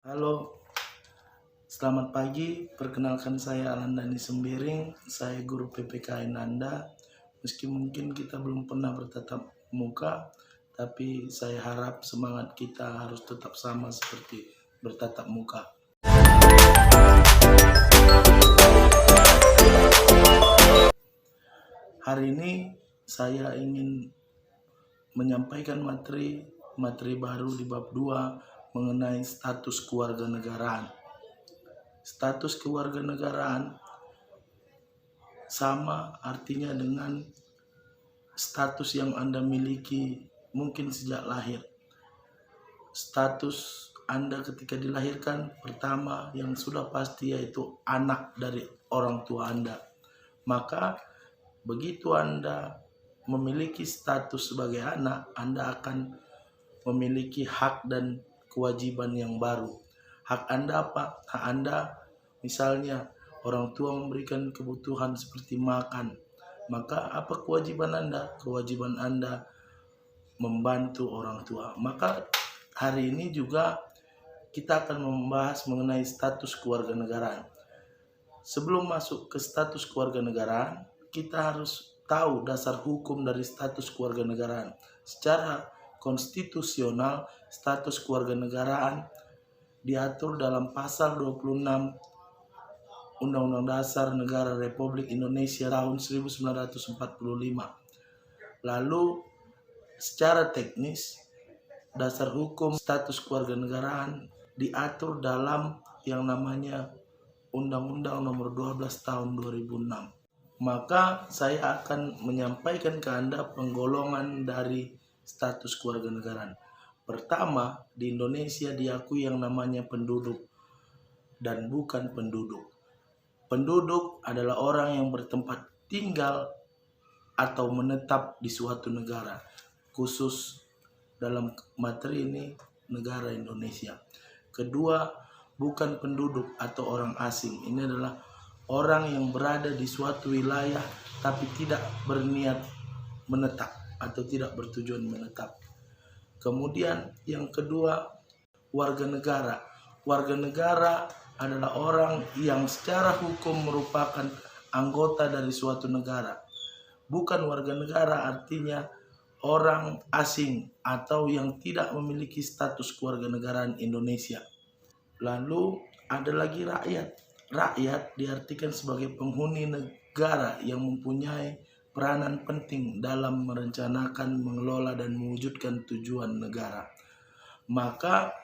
Halo, selamat pagi. Perkenalkan saya Alandani Sembiring. Saya guru PPKN Anda. Meski mungkin kita belum pernah bertatap muka, tapi saya harap semangat kita harus tetap sama seperti bertatap muka. Hari ini saya ingin menyampaikan materi baru di bab 2 mengenai status kewarganegaraan. Status kewarganegaraan sama artinya dengan status yang Anda miliki mungkin sejak lahir. Status Anda ketika dilahirkan pertama yang sudah pasti yaitu anak dari orang tua Anda. Maka begitu Anda memiliki status sebagai anak, Anda akan memiliki hak dan kewajiban yang baru. Hak Anda apa? Hak Anda misalnya orang tua memberikan kebutuhan seperti makan. Maka apa kewajiban Anda? Kewajiban Anda membantu orang tua. Maka hari ini juga kita akan membahas mengenai status kewarganegaraan. Sebelum masuk ke status kewarganegaraan, kita harus tahu dasar hukum dari status kewarganegaraan. Secara konstitusional, status kewarganegaraan diatur dalam pasal 26 Undang-Undang Dasar Negara Republik Indonesia tahun 1945. Lalu secara teknis, dasar hukum status kewarganegaraan diatur dalam yang namanya Undang-Undang Nomor 12 Tahun 2006. Maka saya akan menyampaikan ke Anda penggolongan dari status kewarganegaraan. Pertama, di Indonesia diakui yang namanya penduduk dan bukan penduduk. Penduduk adalah orang yang bertempat tinggal atau menetap di suatu negara, khusus dalam materi ini negara Indonesia. Kedua, bukan penduduk atau orang asing. Ini adalah orang yang berada di suatu wilayah tapi tidak berniat menetap atau tidak bertujuan menetap. Kemudian yang kedua, warga negara. Warga negara adalah orang yang secara hukum merupakan anggota dari suatu negara. Bukan warga negara artinya orang asing atau yang tidak memiliki status kewarganegaraan Indonesia. Lalu ada lagi rakyat. Rakyat diartikan sebagai penghuni negara yang mempunyai peranan penting dalam merencanakan, mengelola, dan mewujudkan tujuan negara. Maka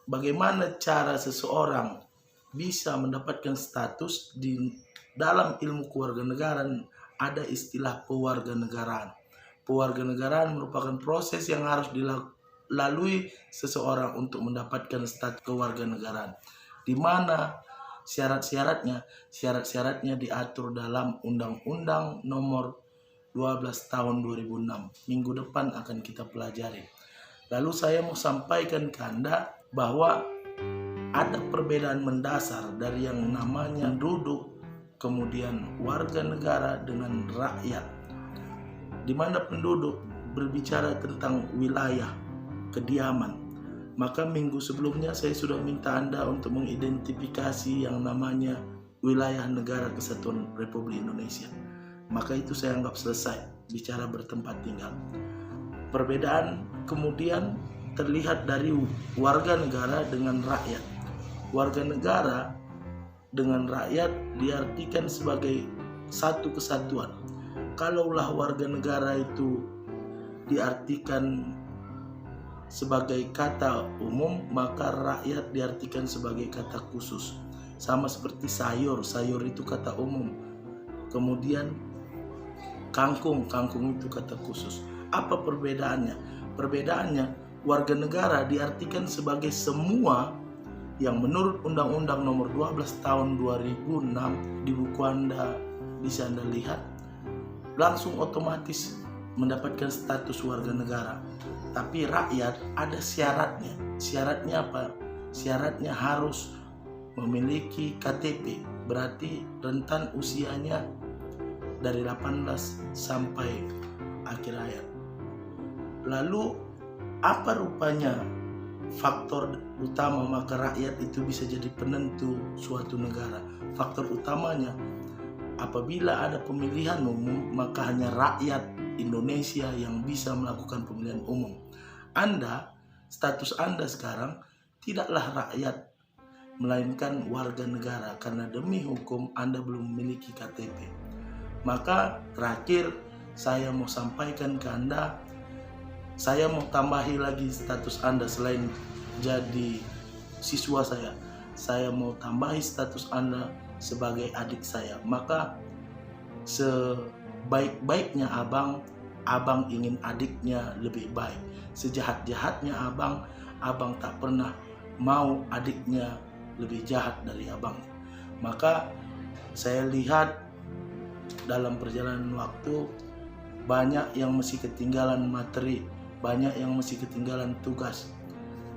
bagaimana cara seseorang bisa mendapatkan status di dalam ilmu kewarganegaraan? Ada istilah pewarganegaraan. Pewarganegaraan merupakan proses yang harus dilalui seseorang untuk mendapatkan status kewarganegaraan, di mana syarat-syaratnya diatur dalam Undang-Undang Nomor 12 Tahun 2006. Minggu depan akan kita pelajari. Lalu saya mau sampaikan ke Anda bahwa ada perbedaan mendasar dari yang namanya penduduk, kemudian warga negara dengan rakyat. Di mana penduduk berbicara tentang wilayah kediaman. Maka minggu sebelumnya saya sudah minta Anda untuk mengidentifikasi yang namanya wilayah negara kesatuan Republik Indonesia. Maka itu saya anggap selesai bicara bertempat tinggal. Perbedaan kemudian terlihat dari warga negara dengan rakyat. Warga negara dengan rakyat diartikan sebagai satu kesatuan. Kalaulah warga negara itu diartikan sebagai kata umum, maka rakyat diartikan sebagai kata khusus. Sama seperti sayur itu kata umum. Kemudian kangkung itu kata khusus. Apa perbedaannya? Perbedaannya, warga negara diartikan sebagai semua yang menurut Undang-Undang Nomor 12 Tahun 2006 di buku Anda bisa Anda lihat, langsung otomatis mendapatkan status warga negara. Tapi rakyat ada syaratnya. Syaratnya apa? Syaratnya harus memiliki KTP, berarti rentan usianya dari 18 sampai akhir hayat. Lalu apa rupanya faktor utama maka rakyat itu bisa jadi penentu suatu negara. Faktor utamanya, apabila ada pemilihan umum maka hanya rakyat Indonesia yang bisa melakukan pemilihan umum. Status Anda sekarang tidaklah rakyat melainkan warga negara, karena demi hukum Anda belum memiliki KTP. Maka terakhir saya mau sampaikan ke Anda, saya mau tambahi lagi status Anda selain jadi siswa saya mau tambahi status Anda sebagai adik saya. Maka sebaik-baiknya abang ingin adiknya lebih baik. Sejahat-jahatnya abang tak pernah mau adiknya lebih jahat dari abang. Maka saya lihat dalam perjalanan waktu banyak yang masih ketinggalan materi, banyak yang masih ketinggalan tugas.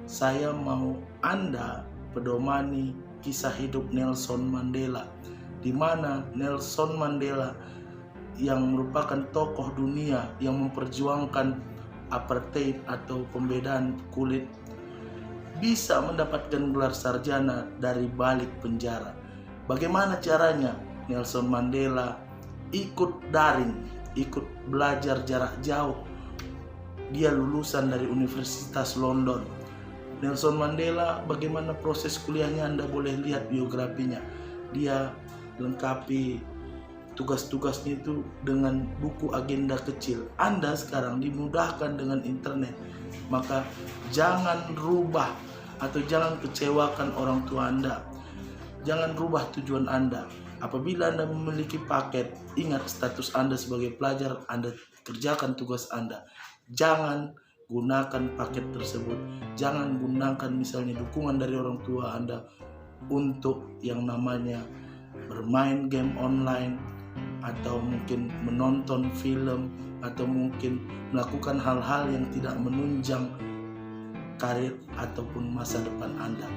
Saya mau Anda pedomani kisah hidup Nelson Mandela, di mana Nelson Mandela yang merupakan tokoh dunia yang memperjuangkan apartheid atau pembedaan kulit bisa mendapatkan gelar sarjana dari balik penjara. Bagaimana caranya? Nelson Mandela ikut daring, ikut belajar jarak jauh. Dia lulusan dari Universitas London. Nelson Mandela, bagaimana proses kuliahnya? Anda boleh lihat biografinya. Dia lengkapi tugas-tugasnya itu dengan buku agenda kecil. Anda sekarang dimudahkan dengan internet, maka jangan rubah atau jangan kecewakan orang tua Anda. Jangan rubah tujuan Anda. Apabila Anda memiliki paket, ingat status Anda sebagai pelajar, Anda kerjakan tugas Anda. Jangan gunakan paket tersebut. Jangan gunakan misalnya dukungan dari orang tua Anda untuk yang namanya bermain game online, atau mungkin menonton film, atau mungkin melakukan hal-hal yang tidak menunjang karir ataupun masa depan Anda.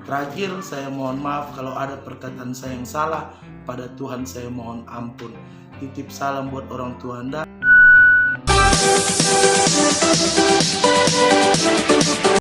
Terakhir, saya mohon maaf kalau ada perkataan saya yang salah. Pada Tuhan saya mohon ampun. Titip salam buat orang tua Anda.